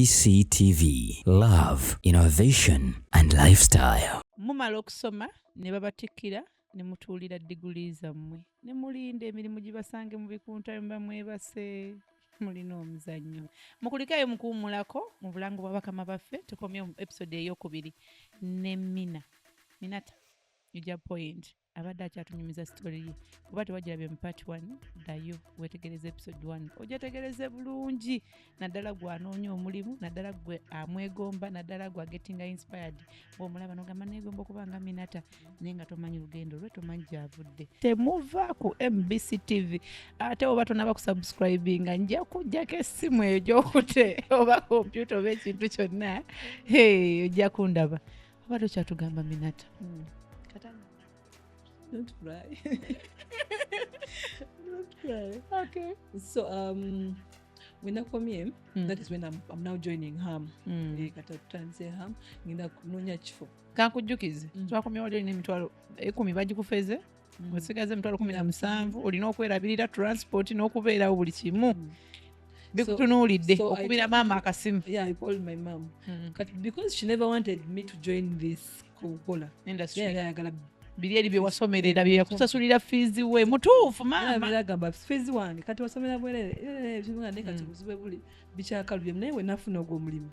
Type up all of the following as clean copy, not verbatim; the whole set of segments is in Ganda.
MBCTV. Love, innovation and lifestyle. Mumala okusoma ne babatikira ne mutuulira diguli zammwe ne mulinda emirimu gibasange mu bikunta mba mwebase mulina omuzannyo mukulikayo mukuwumulako mu bulango bwa bakama baffe tukomye mu episode eyokubiri ne Minatah Hijab point abadde akyatunyumiza story ye kuba tewagirabye mu part 1 ddayo wetegereza episode 1 ojetegereze bulungi naddala gwe anoonya omulimu naddala gwe amwegomba naddala gwe getting inspired bw'omulaba n'ogamba neegomba okuba nga Minatah naye nga tomanyi lugendo lwe tomanyi gy'avudde temuva ku MBCTV ate oba tonaba kusubscribinga nja kujjako essimu eyo gy'okute oba kompyuta oba ekintu kyonna ojja kundaba oba tokyatugamba Minatah Don't cry. Don't cry. Okay. So when I come here, that is when I'm now joining Ham. Katatanze Ham. Ngenda kunonya kifo. Kankujjukize. Twakomye wali n'emitwalo 10 bagikufeze. Osigaze emitwalo 17 olina okwerabirira transport n'okubeerawo buli kimu. Bikutunuulidde okubira maama akasimu. Yeah, I called my mom. Because she never wanted me to join this Coca-Cola industry. Yeah, biri eri bye wasomerera bye yakusasulira fees we mutuufu maama biragamba fees wange kati wasomera bwerere ebintu ne kati kuzibe buli bichakalubye naye we nafuna ogwo mulimu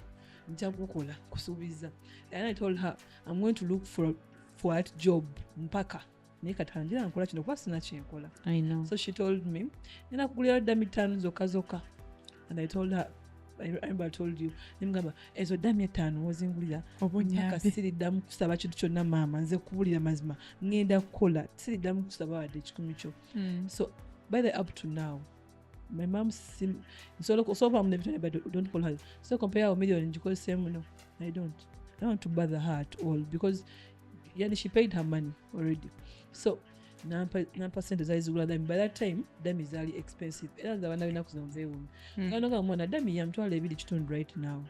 nja kukola kusubiza. And I told her I'm going to look for what job mpaka naye kati anjira nkola kino kwa sina kyenkola. I know. So she told me nina kugulira dami 5 zokazoka. And I told her I remember I told you nimugamba ezo dami 5 wozingulira mpaka siriddamu kusaba kintu kyonna maama nze kubulira mazima ngenda kukola siriddamu kusaba wadde ekikumi kyo. So by the up to now my mom so far but don't call her so compare our million because same no I don't want to bother her at all because yani she paid her money already. So 9% zayizugula dami. By that time dami is very expensive era nzabana bina kuzonzeewo kanoga mwana dami ya mtwala 2.5 right now.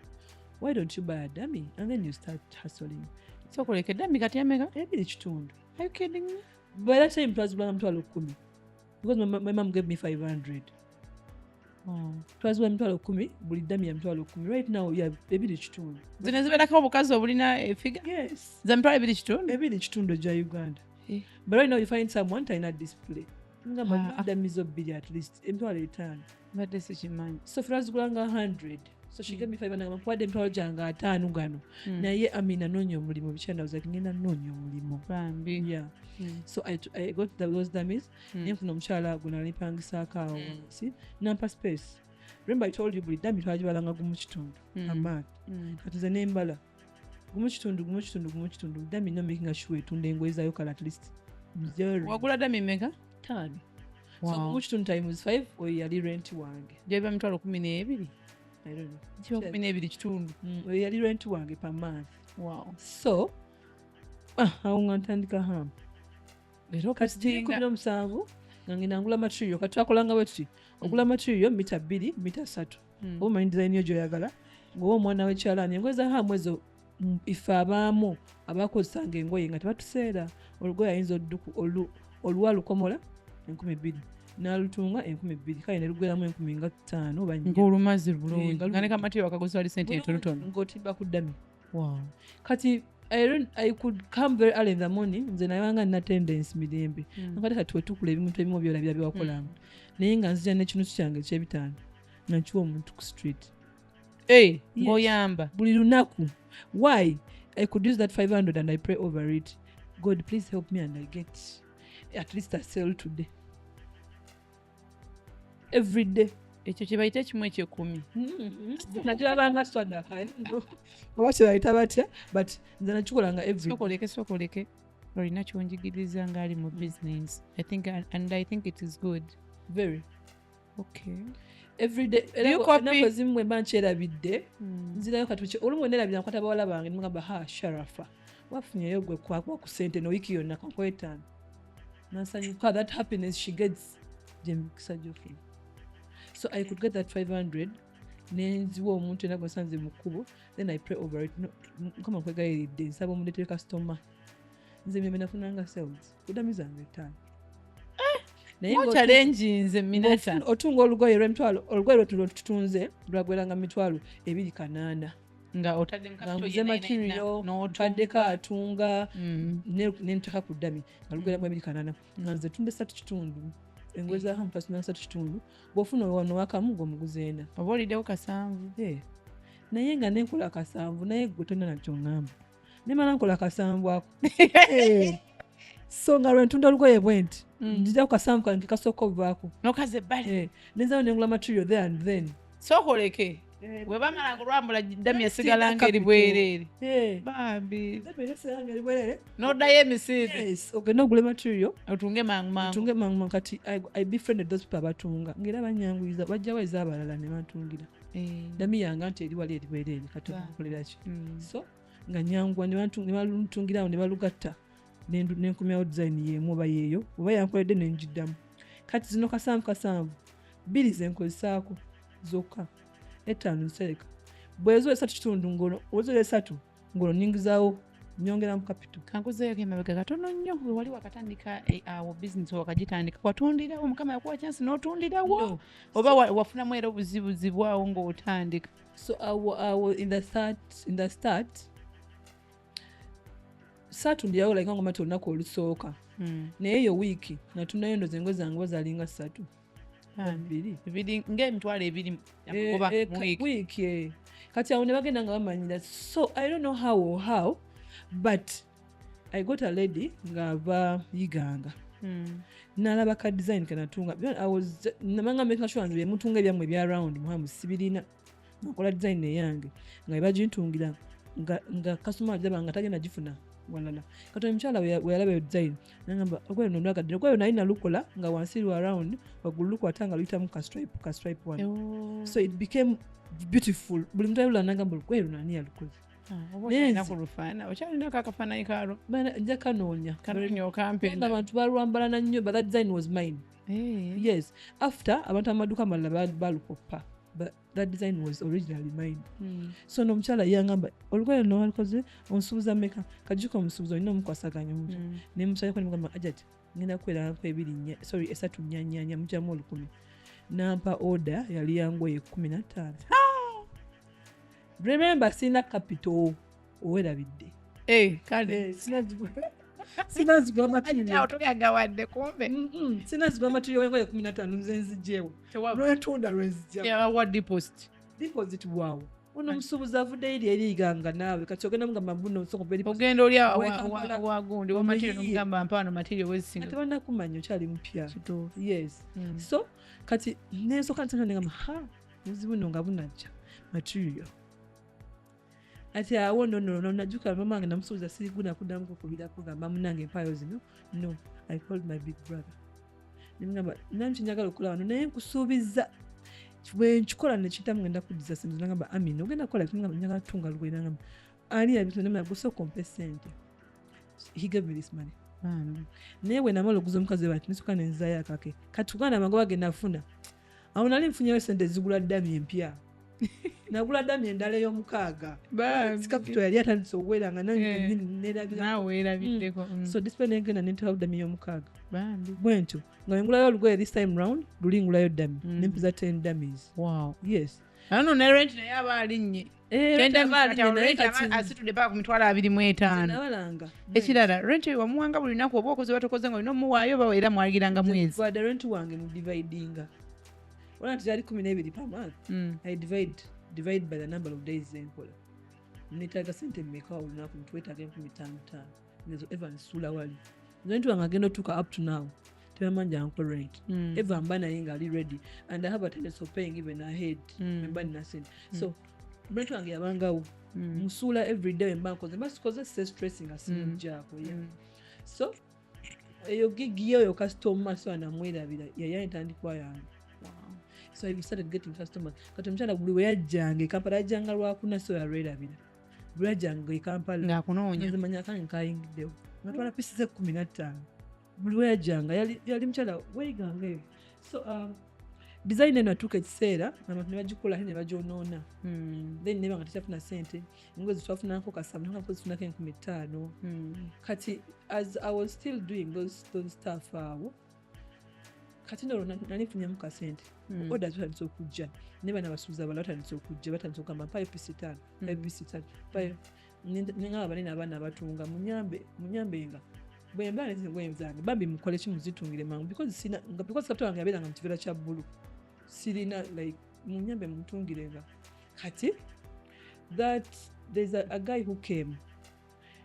Why don't you buy a dummy and then you start hustling? So koleke dami kati yameka 2.5. Are you kidding me? By that time twazugula mtwala 10 because my mom gave me 500. Twazugula mtwala 10 buli dami ya mtwala 10 right now ya 2.5 zine zibeerako obukazi obulina efiga. Yes, za mtwala 2.5 gya Uganda. But right now you find someone trying to display ngamba dami zo bili at least mtwala 5 badde sikimanyi. so twazugula nga 100. So she gave me 500 ngamba mtwala janga 5 gano naye Amina nonya omulimu bichanda was like ngenda nonya omulimu bambi. yeah. So I got those dummies nfuna omukyala gunalipangisa akawo see nampa space. Remember I told you buli dummy twajibalanga gumu kitundu amad kati ze nembala gumu kitundu dummy no making sure etunda engoye zayo kala at least 0. Wagula dummy mega 10. Wow. So gumu kitundu times 5 oyo yali rent wange jeba mitwalo 12 I don't know kiba 12 kitundu oyo yali rent wange per month. Wow. So awo ngantandika ham Lero kati 17 ngangina ngula material kati twakolanga bwe ogula material mita 2 mita 3 omanyi design yo gyoyagala ngoba omwana w'ekyalani engoye za hamu ezo ife abaamu abakozesanga engoye nga tebatuseera olugoye ayinza oluwa lukomola 12,000 n'alutunga 12,000 kale ne lugweramu 15,000 oba ng'olumazi bulungi nga ne kamatiyo akaguzi wali sente entonotono ng'otibba ku ddami. Wow. Kati I could come very early in the morning nze nayanga nina attendance Mirembe nakati kati wetukula ebintu ebimu byolabira byewakolanga naye nga nzija n'ekinusu kyange eky'ebitaano nakiwa omuntu ku street ng'oyamba buli lunaku. Why? I could use that 500 and I pray over it. God, please help me and I get at least a sale today. Every day. ekyo kye bayita ekimu ekyekumi. Nakirabanga swanda oba kyebayita batya but nze nakikolanga every sokoleke olina kyonjigiriza ngaali mu business. I think it is good. Very. Okay. Every day ennaku ezimu bwe mba nkyerabidde nzirayo kati olumu nerabira nkwata bawala bange nimugamba Sharafa wafunyeyo gwe kwa ku sente no wiki yonna kakwetana nansanyuka that happiness she gets jemikisa jofi. So I could get that 500 nenziwa omuntu enagwe sanze mukubo then I pray over it. Kama nkwegayiridde nsaba omuleetera customer nze mmeme nafunanga sales kudami zange 5 challenge nze Minatah otunga olugoye lw'emitwalo olugoye lwetutunze lwagweranga mitwalo 280 nga otadde nga nguze material mpaddeko atunga nenteka ku ddami nga lugeramu 280 nga nze tunde 3 kitundu engoye za hampas na 3 kitundu bw'ofuna wano wakamu ng'omuguze 4 oba oliddewo 7 naye nga nenkola 7 naye gwe tonna nakyo ŋŋamba nemala nkola 7 ako so nga lwentunda olugoye bwenti njija ku 7 kange kasooka ovaako nokaze ebbali nenzaawo nengula material there and then sookoleke bwe bamala kulwambula ddami esigala ngeri bwereere bambi n'oddayo emisiizi ogenda ogule material otunge mangu kati I befriended those people abatunga ngera banyanguyiza bajjawo ez'abalala ne bantungira ddami yange nti eri wali eri bwereere kati okukoleraki so nga nyanguwa ne balutungirawo ne balugatta nenkumyawo design yeemu oba yeeyo oba yankoledde nenjiddamu kati zino 7 bbiri zenkozesaako zokka 5 nsereka bwezo 3 kitundu ngono ozo 3 ngono ningizaawo nyongera mu capital kankuzeeyo emabega katono nnyo we wali wakatandika awo business wakagitandika watundirawo mukama yakuwa chance n'otundirawo oba wafunamu era obuzibuzibwawo ng'otandika so awo in the start satundirawo like ngo mati olunaku olusooka naye eyo wiiki natundayo ndoze engoye zange bazalinga 3 ng'emitwalo 2 oba wiiki kati awo ne bagenda nga bamanyira so I don't know how but I got a lady ng'ava yiganga n'alaba ka design kenatunga namanga making sure nze bemutunga ebyammwe ebya round muhamu sibirina nakola design eyange nga bebagintungira nga customer ajaba nga tagenda gifuna walala kati omukyala we yalaba design nangamba ogwe no ndagadde ogwe nali nalukola nga wansi lwa round waggulu lukwata luyitamu ka stripe one so it became beautiful buli muntu ayula nangamba ogwe nani yalukoze nja kanoonya abantu balwambalana nnyo but that design was mine yes after abantu amaduka amalala balukopa but that design was originally mine so nomukyala yangamba olugoye no walikoze onsubuza meka kajuka omusubuza olina omukwasaganya omuntu nemukyala nimugamba ajati ngenda kukwera ko 3 nyanya mujamu 10 nampa order yali yangoye 15 remember sina capital owerabidde kale sinazigwa material tolyagawadde kumbe sinazigwa material wengoye 15 nze nzijewo lwetunda lwenzijja deposit waawo ono musubuza avudde eri iganga naawe kati ogenda mugamba mbuno nsoko beri ogenda oli wagundi wa material nomugamba mpano material wezisinga ate banakumanya okyali mupya yes so kati nensoka ntangamba muzibu no nga bunajja material ati awo no najuka mama wange namusuuza siriguna kuddamu kukubira kugamba munange empayo zino no I called my big brother nimugamba nanti njagala okukola wano naye nkusuubiza bwe nkikola nekiyitamu ngenda kuddiza sente nagamba amina ogenda kukola nimugamba njagala tunga lugoye nagamba ali yabitu namugamba gusa okompe sente he gave me this money naye bwe namala okuguza omukazi we bati nisuka nenzaayo akake kati kuganda amagoba ge nafuna awo nali nfunyeyo sente zigula ddami empya nagula ddami endala ey'omukaaga capital yali atandise okuweranga naweerabiddeko so display negenda nentekawo ddami ey'omukaaga bwentyo nga wengulayo olugoye this time round luli ngulayo ddami nempiza 10 dummies yes ano ne rent naye aba alinnye asitudde paka ku mitwalo 25 ekirala rent wamuwanga buli lunaku oba okoze batokoze nga olina omuwaayo oba era mwalagiranga mwezi wadde rent wange mu dividinga wala nti yali 12 per month I divide by the number of days enkola netaga sente mmeka olunaku ntwetaga 15 nezo Evans sula wali nti wange agenda otuuka up to now tebamanja uncle rent Evan mba naye nga ali ready and I have a tendency of paying even ahead mba nina sente so rent wange yabangawo musula every day mba nkoze mbasikoze stressing asimujjaako so eyo gigi eyo customer so anamwerabira yayayintandikwa yange so I started getting customers kati omukyala buli we yajjanga Kampala yajjanga lwakuna so yarwerabira buli yajjanga Kampala ng'akunoonya nzimanya kange kayingiddewo natwala pisi ze 15 buli we yajjanga yali mukyala weiganga eyo so design eno atuuka ekiseera abantu ne bagikola ne bagyonoona then neba nga tekyafuna sente engoye zitwafunako kasaba nanga zifunako 15 kati as I was still doing those stuff awo kati nno nanifunyemu kasente oda zitandise okujja ne bana basuuza abala batandise okujja batandise okugamba mpayo pisi 5 payo nengaba banene abaana abatunga munyambenga bwemba nezingoye zange bambi mukole ki muzitungire mangu because kapita wange yabeeranga mu kiveera kya bbulu sirina like munyambe mutungirenga kati that there's a guy who came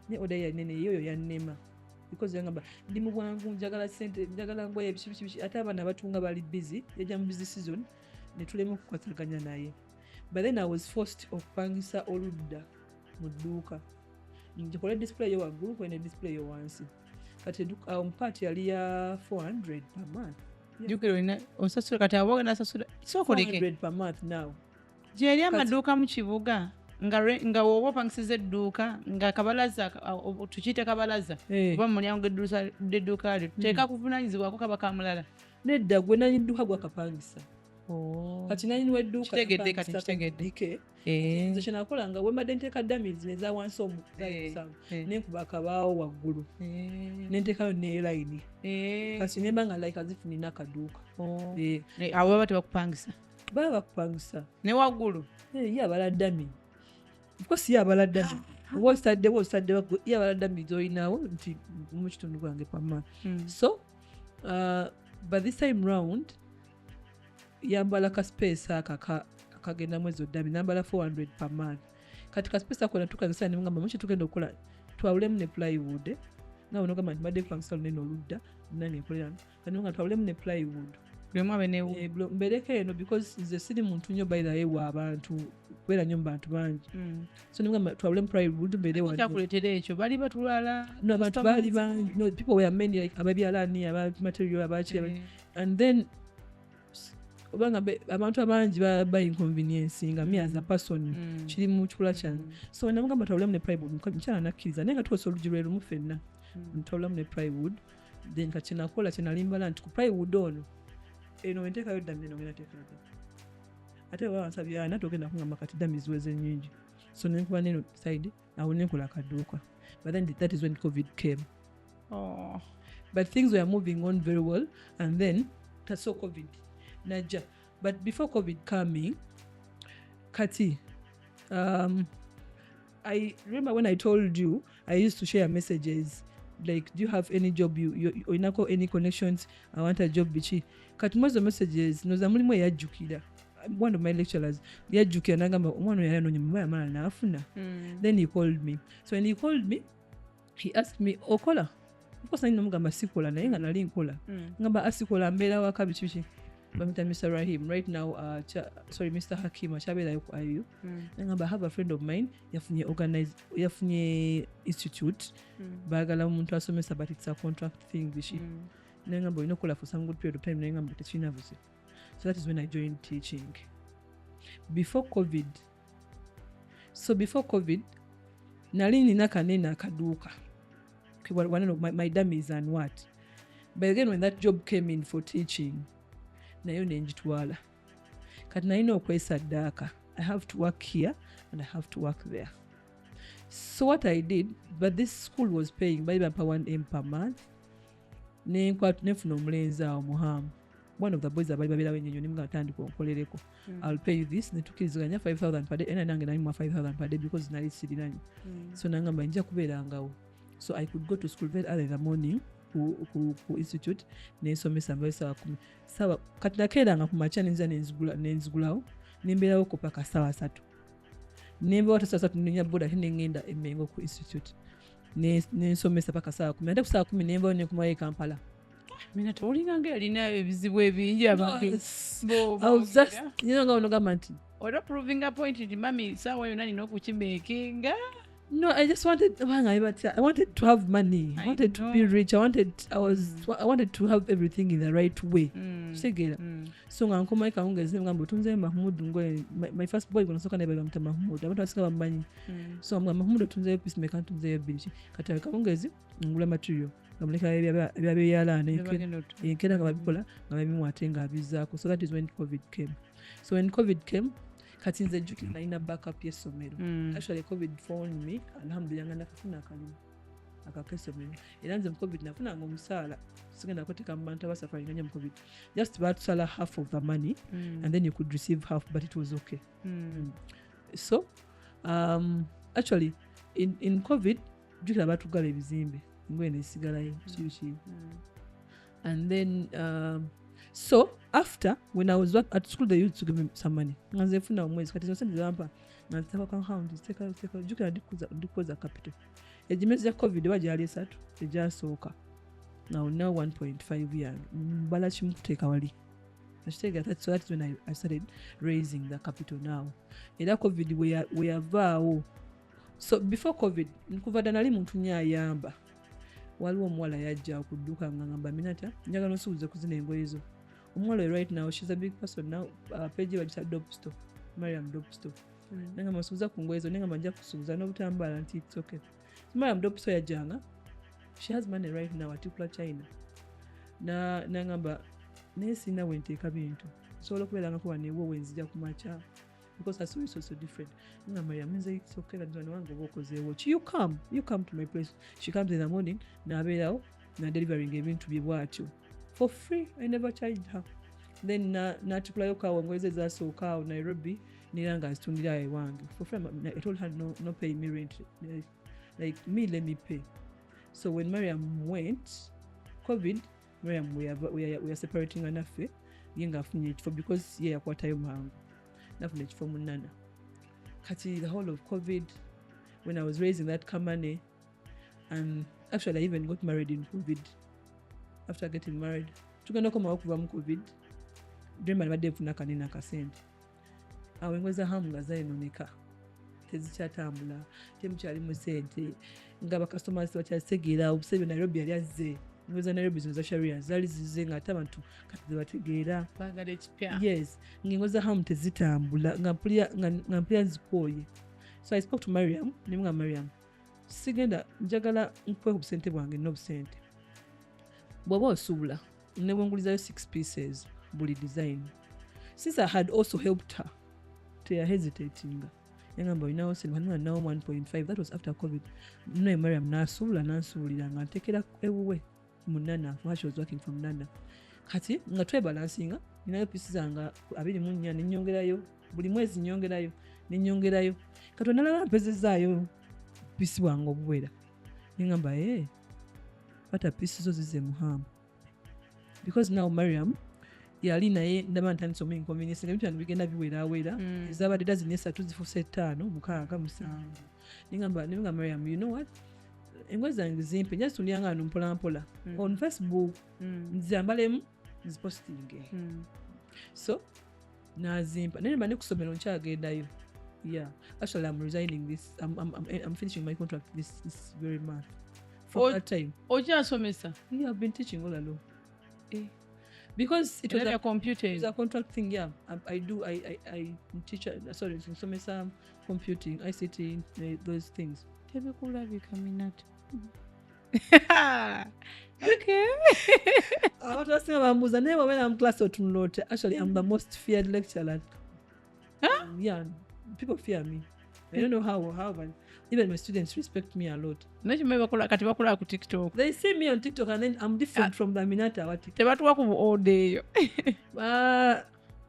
ne oda yanene yoyo yannema because yangamba ndi mu bwangu njagala sente njagala ngoye bishi ate abaana batunga bali busy yajja mu busy season ne tulemu okukwataganya naye but then I was forced okupangisa oludda mu dduuka njikola display yo waggulu kwene display yo wansi kati omupaati yali ya 400 per month jukiro ina osasula kati aboga nasasula sokoleke 400 per month now jeri amaduuka mu kibuga nga woba opangisiza edduuka nga kabalaza tukiyite kabalaza oba mulyango gedduuka lyo teeka kuvunanyizibwako kaba kamulala nedda gwe nanyi dduuka gwakapangisa kati nanyi wedduuka kitegedde nze kyenakola nga wembadde nteeka damizi neza wansi omusamu nenkuba akabaawo waggulu nenteekayo nelayini kati nemba nga like azifunina akaduuka awo baba tebakupangisa baba bakupangisa ne waggulu ye abala dami ofcourse ye abala dami wosaddewo ye abala dami zoyinawo nti mu kitundu gwange pama so but this time round yambala ka space akagenda mwezi oddabi nambala 400 per month kati ka space ako natukazisa ne ngamba muki tugenda okukola twawulemu ne plywood nawo nogamba nti badde kupangisa lunene oludda nani ekolera kati nga twawulemu ne plywood mbereko eno because nze siri muntu nnyo by the way wa abantu kubeera nnyo mu bantu bangi so nengamba twawulemu plywood kyakuleetera ekyo bali batulala no abantu baali bangi no people were many like ababyalani abamaterial abaki and then obanga abantu abangi ba inconvenience nga me as a person kiri mu kikula kyange so namugamba twawulemu ne plywood nkyala nakkiriza naye nga tukosa olugi lwe lumu ffenna twawulemu ne plywood then kati nakola kyenalimbala nti ku plywood ono eno wenteekayo ddami eno ngenda teekayo ate baba bansabya togenda kungamba kati ddami ziweze nnyingi so nenkuba neno side awo nenkola akaduuka but then that is when COVID came but things were moving on very well and then so COVID najja but before COVID coming kati I remember when I told you I used to share messages like do you have any job you inako any connections I want a job bichi kati mwezo messages noza mulimu yajjukira one of my lecturers yajjukira nagamba omwana yali anonye mama yamala naafuna then he called me so when he called me he asked me okola of course namugamba sikola naye nga nali nkola ngamba asikola mbeera waka bichi bamita Mr. Rahim right now Mr. Hakim achabeera ku IU ngamba I have a friend of mine yafunye institute baagala omuntu asomesa but it's a contract thing bishi ngamba olina okukola for some good period of time ngamba tekirina buzi so that is when I joined teaching before COVID nali nina kanene akaduuka one of my dummies and what but again when that job came in for teaching nayo nenjitwala kati nalina okwesaddaaka I have to work here and I have to work there so what I did but this school was paying by bampa 1M per month nefuna omulenzi awo muhamu one of the boys abali babeerawo ennyonyo nimuga atandika onkolereko I'll pay you this netukiriziganya 5,000 per day nange nalimu 5,000 per day because nali sirinanyi so nangamba nja kubeerangawo so I could go to school very early in the morning ku institute nensomesa mbayo sawa kati nakeeranga ku makya nenza nenzigulawo nembeerawo ko paka sawa 3 nembeerawo sawa 3 nenya boda nengenda emengo ku institute nensomesa paka sawa 10 ate ku sawa 10 nembeerawo nekumayo Kampala Minatah olinganga yalina ebizibu ebingi abantu nga onogamba nti oda proving a point nti mami saawa yonna nina okukimekinga. No, I just wanted to have money. I wanted to be rich. I wanted to have everything in the right way. So ngankoma ikaongeze ngambo tunze Mahmud ngoye my first boy gonna soka nebe bamta Mahmud. Abantu basika bambanyi. So Mahmud tunze piece make tunze bichi. Kata ikaongeze ngula material. Ngamuleka ebyabe yalana ekera ngabikola ngabimwatenga abizako. So that is when COVID came. So when COVID came kati nze jukira ina backup y'essomero. Actually COVID phoned me alhamdulillah nga nakafuna akalimu. akakeso mwe era nze mu covid nafunanga omusaala sigenda koteka mu bantu abasafari nganya mu covid just batusala half of the money and then you could receive half but it was okay. So actually in covid jukira batugala ebizimbe ngoye nesigalayo kibi and then so after when I was at school they used to give me some money nganze funa omwezi kati zosente zampa nanzitaka kwa account ziteka jukira ndikuza capital ejimezi ya covid wajali esatu ejasooka now 1.5 years mbala chimu kuteeka wali so that's when I started raising the capital now era covid we avaawo. So before covid nkuvada nali muntu nyayamba waliwo omuwala yajja okudduka ngamba Minatah njagala osuubize kuzina engoye zo. Omuwala right now she's a big person now page wajita Dope Store Mirembe Dope Store nanga masuubiza ku ngoye zo nanga manja kusuubiza n'obutambala nti it's okay. Mirembe Dope Store yajjanga she has money right now atipula China nangamba nesina wenteeka bintu sobola okubeeranga kuba newo wenzija kumacha because I saw it so different. Maria means it's okay that one go work as watch. You come to my place. She comes in the morning, na abelao, na delivering giving to be what you for free. I never charged her. Then na tukula yoka wangweze za soka Nairobi nilanga stundira wangu for free. I told her no pay me rent. Like me let me pay. So when Mariam went COVID, Mariam we are separating enough. Yenga funye for because yeah kwa time hangu. Nafune for munana. Kati the whole of COVID, when I was raising that money, and actually I even got married in COVID. After getting married, tukenda koma okuva mu COVID. Dream alibadde funa kanina kasente. Awengweza hamu ngazainoneka. Tezikyatambula, temukyali mu sente. Ngaba customers bakyasegeera obusebe Nairobi yali azze. Ngweza Nairobi zino za sharia zali zize nga ate abantu kati zibategeera bagala ekipya. Yes, ngingweza hamu tezitambula ngampulya nzikooye. So I spoke to Mariam, nimunga Mariam. Sigenda njagala nkwe ku busente bwange n'obusente. Bw'oba osuubula nebwengulizayo 6 pieces buli design. Since I had also helped her, they are hesitating. Yangamba inawo silvanwa now 1.5. That was after COVID. No Mariam nasuulira nga ntekera ewuwe munana while she was working from Nana. Kati nga twe balansinga ninayo pieces zanga 24 ninyongerayo buli mwezi ninyongerayo kati nalala mpezezaayo pisi wange obuwera ngamba pata pieces zo zize muhamu because now Mariam yali naye ndaba ntandise omu inconvenience nga bintu bigenda biwera ezabadde dazini 3 zifuse 5 6 7 ngamba Mariam you know what engoye zange zimpe just ulianga mpola on Facebook nzambalemu nzipostinge so nazimpa nene bane kusomero nchagendayo. Yeah, actually I'm resigning this. I'm finishing my contract this very month. For that time ojasomesa. Yeah, I've been teaching all along. Because it was a computer. It's a contract thing. Yeah, I teach. Sorry, somesa computing, ICT, those things. Tebekula bikaminata. Okay. I was saying about never when I'm class or to actually I'm the most feared lecturer. Yeah, people fear me. I don't know how, but even my students respect me a lot. Kati ku TikTok. They see me on TikTok and then I'm different from the Minatah. Tebatuwa ku all day.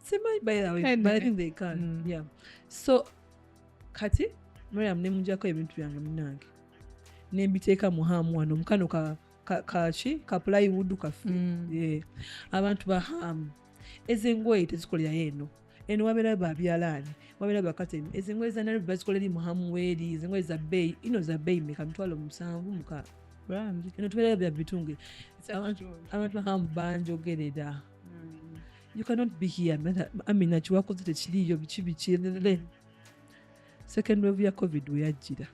Say my by the way, but I think they can. Yeah. So Kati, Mariam nemunjako ebintu byange munange. Nembiteeka muhamu wano mukano ka plywood kafe. Yeah. Abantu bahamu. Ezengoye tezikolera yeno. Eno wabera babyalani. Wabera bakateni. Ezengoye za Nairobi bazikolera muhamu weri. Ezengoye za bei. Ino za bei meka mtwalo 7 muka. Brand. Eno tubera bya bitunge. Abantu bahamu banjogerera. You cannot be here. I mean, that you are considered chili, you're bichi. Second wave ya COVID we ajira.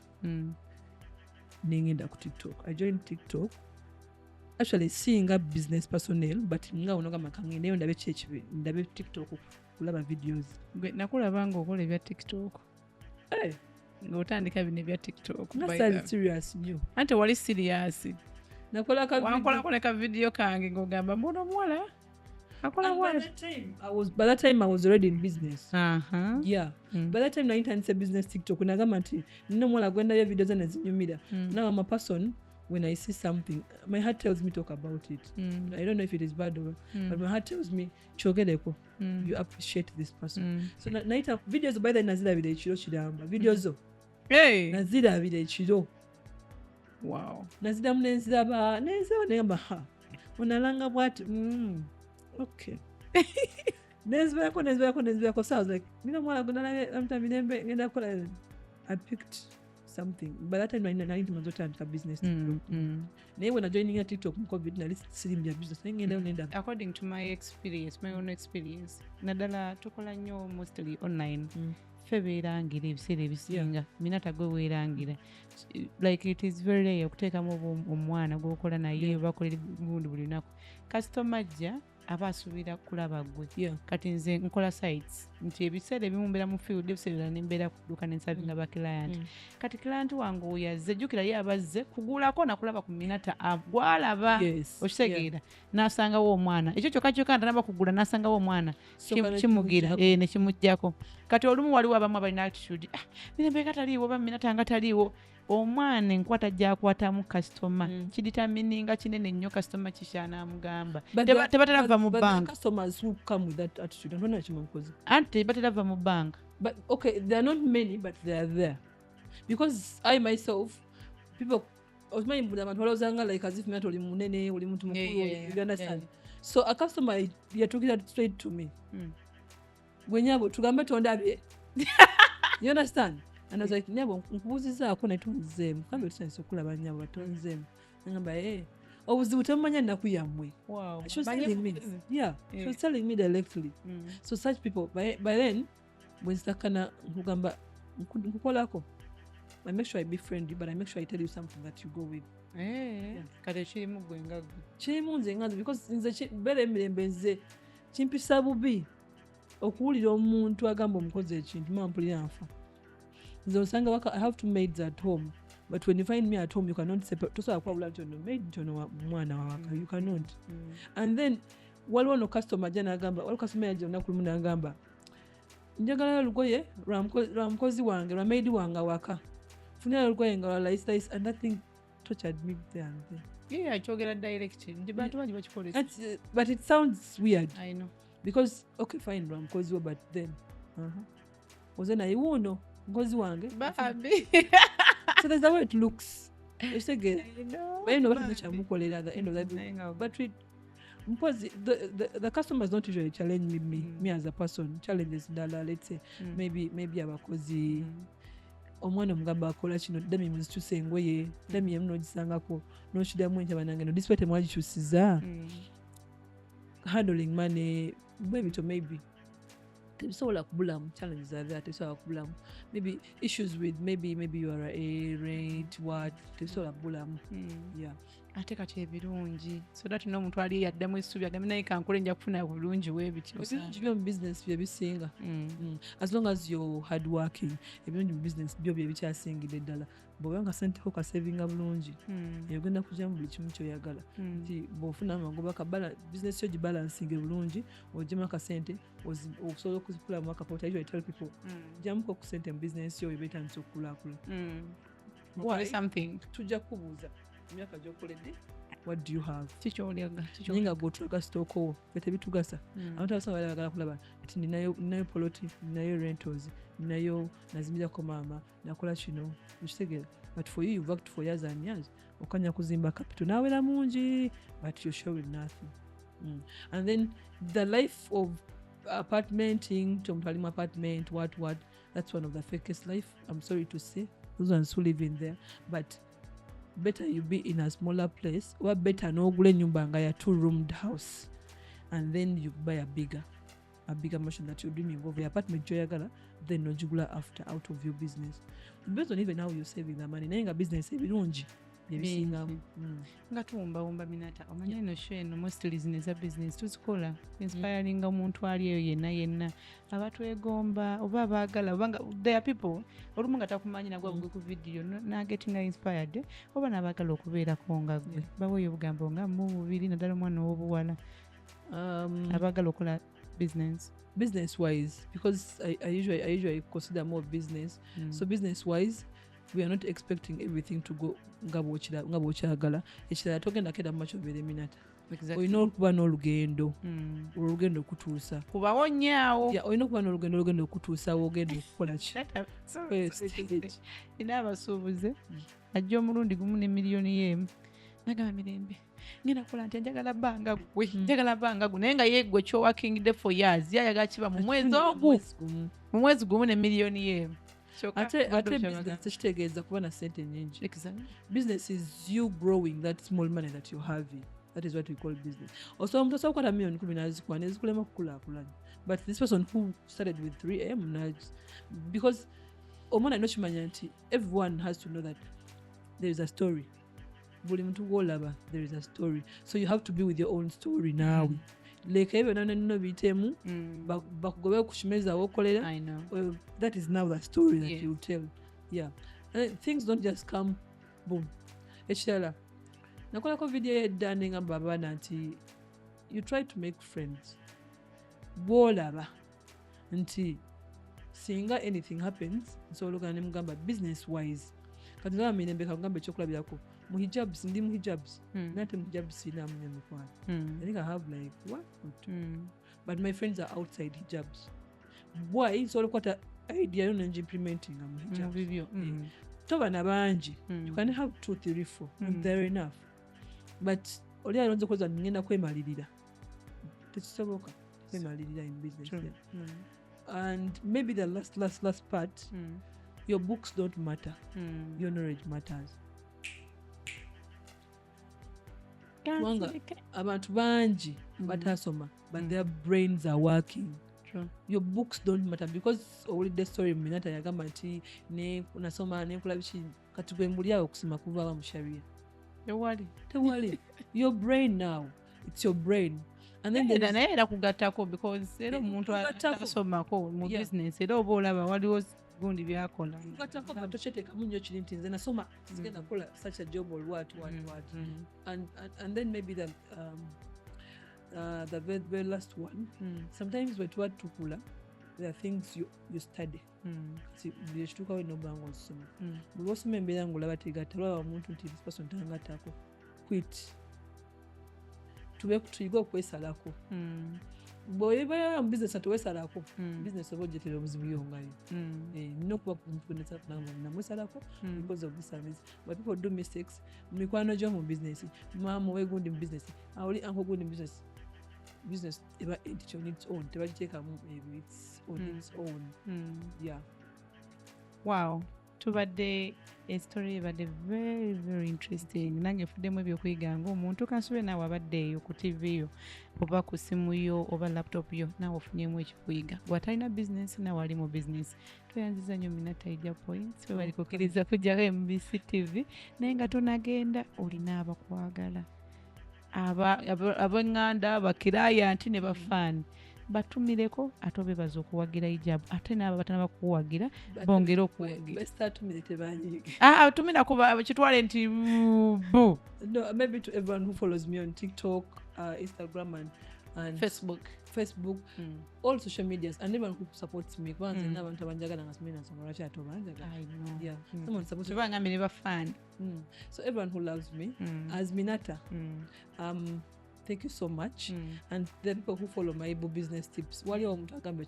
Ningenda ku TikTok. I joined TikTok. Actually seeing a business personnel, but nga unoga makange neyo ndabe ndabe TikTok kulaba videos. Nakulaba ngo okola ebya TikTok. Ngotandika bine bya TikTok. That's serious new. Ante wali serious. Nakola ka video kange ngogamba mbona mwala. By that time I was already in business. Yeah. By that time I interned business TikTok. Unagamba nti nino mwala gwenda ya videos na zinyumira. Now I'm a person when I see something, my heart tells me talk about it. I don't know if it is bad or but my heart tells me chogereko. You appreciate this person. So naita videos by the nazirabira ekiro kiramba videos zo. Hey. Nazirabira ekiro. Wow. Naziramu nenziraba negamba ha. Onalanga bwati. Okay. Nezibako. So I was like, I picked something. By that time, I need to business. When I joined TikTok, COVID, business. According to my experience, my own experience, Nadala tukola nnyo mostly online. Febeerangira ebiseera ebisinga Minatah gwe weerangira like it is very rare okuteekamu omwana gwokola naye bakolera gundi buli lunaku kasitoma ajja aba asuubira kulaba gwe kati nze nkola sites nti ebiseera ebimu mbeera mu field ebiseera nembeera ku dduuka nensabinga ba client kati client wange oyo azze jjukira ye abazze kugulako nakulaba ku Minatah gwalaba okitegeera n'asangawo omwana ekyo kyokka ntanaba kugula n'asangawo omwana kimugira nekimuggyako kati olumu waliwo abamu abalina attitude Mirembe taliiwo oba Minatah nga taliiwo omwana enkwata gy'akwatamu kasitoma kiditamininga kinene nnyo kasitoma kishanamugamba tebatera va mu bank customers who come with that attitude don't know chimankozi anti batera va mu bank but okay there are not many but they are there because I myself people osmanyi abantu balozanga like as if Minatah oli munene oli muntu mukulu you understand so a customer yatukira straight to me gwenyabo tugambe tondabye you understand. And I was like, nyabo nkubuzizaako netonzeemu kambe tusanise okulaba nyabo batonzeemu ngamba obuzibu temumanya nnaku yammwe. She was telling me she was telling me directly so such people by then when stakana nkugamba nkukolako I make sure I be friendly but I make sure I tell you something that you go with kati kirimu gwe nga gwe kirimu nze nga because nze beera emirembe nze kimpisa bubi okuwulira omuntu agamba omukozi ekintu mampulira nfa. I have two maids at home, but when you find me at home, you cannot separate. So I probably maid you cannot. And then waliwo no customer jana agamba, waliwo customer ajja kulumuna agamba. Njagala lugoye ramkozi wange, ramaidi wange waka. Funira lugoye nga lice and that thing tortured me there and there. Yeah, chogera direct. But it sounds weird. I know. Because okay fine ramkozi but then was then I know ngozi wange so that's the way it looks it's again but you know what is chamukolera at the end of the day but because the customers don't usually challenge me as a person challenges dala let's say maybe abakozi omwana omugamba akola kino dami muzituuse engoye dami yamunogisangako nokidamu enja banange no despite mwagikyusiza handling money maybe tebisobola kubulamu challenges are there tebisobola kubulamu maybe issues with maybe you are a rate what tebisobola kubulamu ate kati ebirungi so that n'omuntu ali yaddamu essuubi agambe naye kankole nja kufuna bulungi weebityo ebirungi byo mu business bye bisinga as long as you're hard working ebirungi mu business byo bye bikyasingidde ddala bw'oba nga senteko kasevinga bulungi ogenda kujjamu buli kimu kyoyagala nti bw'ofuna amagoba business yo gibalansinge bulungi oggyemu akasente osobola okuzikulamu akapota usually tell people gyamuko ku sente mu business yo ebetandisa okukulakula tujja kubuuza emyaka gy'okoledde what do you have nyinga gwotulaga sitookowo tebitugasa abantu abasanga bayagala kulaba ati ninayo poloti ninayo rentals ninayo nazimbirako maama nakola kino ukitegeera but for you worked for years and years okanya kuzimba capital nawera mungi but you're showing nothing and then the life of apartmenting tomutalimu apartment what that's one of the fakest life I'm sorry to say those ones who live in there but better you be in a smaller place or better n'ogula ennyumba nga ya 2-roomed house and then you buy a bigger mansion that you're dreaming of, your apartment joyagala then nogigula after out of your business based on even how you're saving the money naye nga business ebirungi ebisingamu nga tuwumbawumba Minatah omanye eno show eno mostly zino eza business tuzikola inspiringa omuntu ali eyo yenna abatwegomba oba abaagala obanga there are people olumu nga takumanyi nagwa gwe ku video nagetinga inspired oba nabaagala okubeerako nga gwe baweeyo obugambo nga mu bubiri naddala omwana ow'obuwala abaagala okola business wise because I usually consider more business so business wise we are not expecting everything to go nga bw'okyagala. Ekirala togenda keda mu makyo obeere Minatah. Olina okuba n'olugendo olugendo okutuusa kubawo nnyawo olina okuba n'olugendo olugendo okutuusa wogenda okukola ki nina abasuubuze ajja omulundi gumu ne miliyoni y'emu nagamba Mirembe ngenda kukola nti njagala bbanga gwe naye nga yeegwe kyowakingidde for years yayagala kiba mu mwezi gumu ne miliyoni y'emu. ate business tekitegeeza kuba na sente nyingi. Business is you growing that small money that you're having. That is what we call business. Also, omuntu osobola okukwata million 10 n'azikuwa n'ezikulema okukulaakulanya. But this person who started with 3M because omwana alina okimanya nti everyone has to know that there is a story. Buli muntu gw'olaba there is a story. So you have to be with your own story now. Leka ebyo nno biyitemu bakugobe okukimeeza w'okolera. Well, that is now the story that you tell. Yeah. Things don't just come boom. Ekirala nakolako video yedda nengamba abaana nti you try to make friends. Bw'olaba nti singa anything happens nsobola okugamba ne mugamba business wise kati nga Mirembe kagamba ekyokulabirako mu hijabs ndi mu hijabs nate mu hijabs sina mu mikwano. I think I have like 1 or 2 but my friends are outside hijabs. Why nsobola okukwata idea yo nengi implementing mu hijabs. Toba na bangi you can have 2 3 4 and they're enough. But oli alonze koza ngenda kwemalirira tekisoboka kwemalirira in business. And maybe the last part your books don't matter. Your knowledge matters. Wanga abantu bangi batasoma but their brains are working. Your books don't matter because owulidde story Minatah yagamba nti nasoma nekola biki kati gwe mbuli awo okusoma kuva mu sharia. Tewali. Your brain now. It's your brain. And then naye era kugattako because era omuntu atasomako mu business era oba olaba waliwo gundi byakola. Kugattako nga tokyeteekamu nnyo kiri nti nze nasoma zigenda kukola such a job or what. And then maybe the very last one. Sometimes when tuba tukula there are things you study. Ekituukawo n'obanga osoma. Buli osoma embeera ng'olaba tegatta olaba omuntu nti this person tangattako. Quit. Tuyige okwesalako. Bw'obeera mu business atuwesalako business oba ogyetera obuzibu yongayo. Nina okuba namwesalako because of this service. But people do mistakes. Mikwano gyo mu business. Maama wegundi mu business. Oli uncle gundi mu business. Business eba entity on its own. Tebagiteekamu it's on its own. Yeah. Wow. Tubadde story ebadde very very interesting. Nange fuddemu ebyokuyiga ng'omuntu kansube naawe abadde eyo ku TV yo oba ku simu yo oba laptop yo naawe ofunyemu ekikuyiga. Bw'atalina business naawe ali mu business. Tweyanziza nnyo Minatah Hijab Points we bali kukkiriza kujjako MBCTV naye nga tonagenda olina abakwagala. Ab'enganda bakiraayanti ne bafaani batumireko ate obeebaza okuwagira hijab ate n'abo batanaba kuwagira bongere okuwagira. Tumira kitwale nti bu. No, maybe to everyone who follows me on TikTok, Instagram and Facebook, all social medias, and everyone who supports me. I know. Yeah. Someone supports me. So everyone who loves me as Minatah, thank you so much. And the people who follow my business tips, while you're talking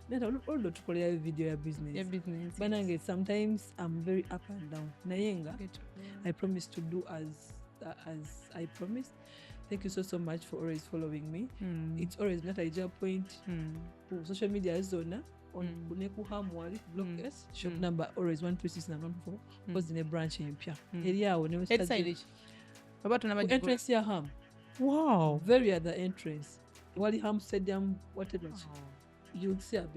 about to video your business. But sometimes I'm very up and down. Nayenga, I promise to do as I promised. Thank you so much for always following me. It's always Minatah Hijab Point. Social media is on Nekuhamwali block S shop number always 126 and 114 because in a branch in Pia. Area when entrance here ham. Wow. Very other entrance. Wali Ham Stadium, whatever. You'll see a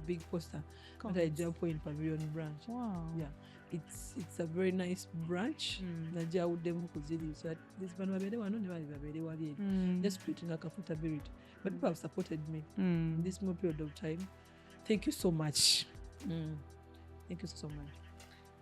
big poster. Minatah Hijab Point Pavilion branch. Wow. Yeah. It's a very nice branch. Najja udemu kuzidi. So this one just creating a comfortability. But people have supported me in this small period of time. Thank you so much. Thank you so much.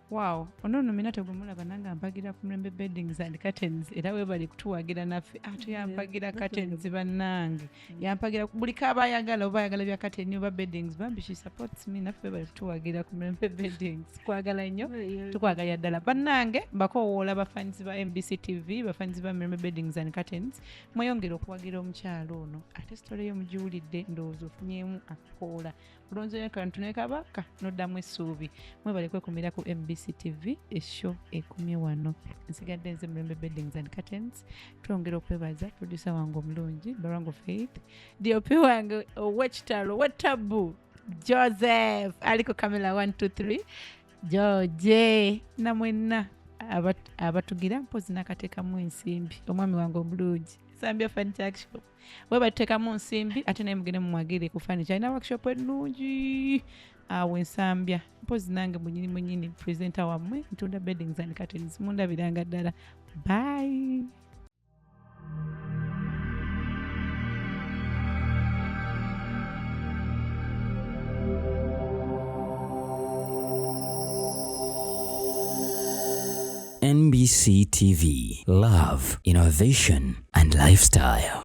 Wow, ono Minatah gwe mulaba nange ampagira ku Mirembe Beddings and Curtains era weebali kutuwagira naffe ate yampagira curtains bannange yampagira buli kaba ayagala oba ayagala bya curtain oba beddings bambi she supports me naffe weebali kutuwagira ku Mirembe Beddings kwagala nnyo tukwagalira ddala bannange mbakowoola bafanyizi ba MBCTV bafanyizi ba Mirembe Beddings and Curtains mweyongera okuwagira omukyalo ono ate story yo mugiwulidde ndowooza ofunyemu akoola bulonzo y'akantu n'ekabaka n'oddamu essuubi mwebale kwekumira ku MBCTV eshow ekumye wano nsigadde nze Mirembe Beddings and Curtains twongera okwebaza producer wange omulungi Barango Faith DOP wange ow'ekitalo wetabu Joseph ali ku kamera 123 George namwenna abatugira mpozi nakateekamu ensimbi omwami wange omulungi Sambia Furniture Workshop weba tuteekamu nsimbi ate naye mugende mumwagire ku furniture alina workshop ennungi awo ensambya mpozi nange munyini presenter wammwe ntunda beddings and curtains mundabiranga ddala bye. MBCTV. Love, innovation, and lifestyle.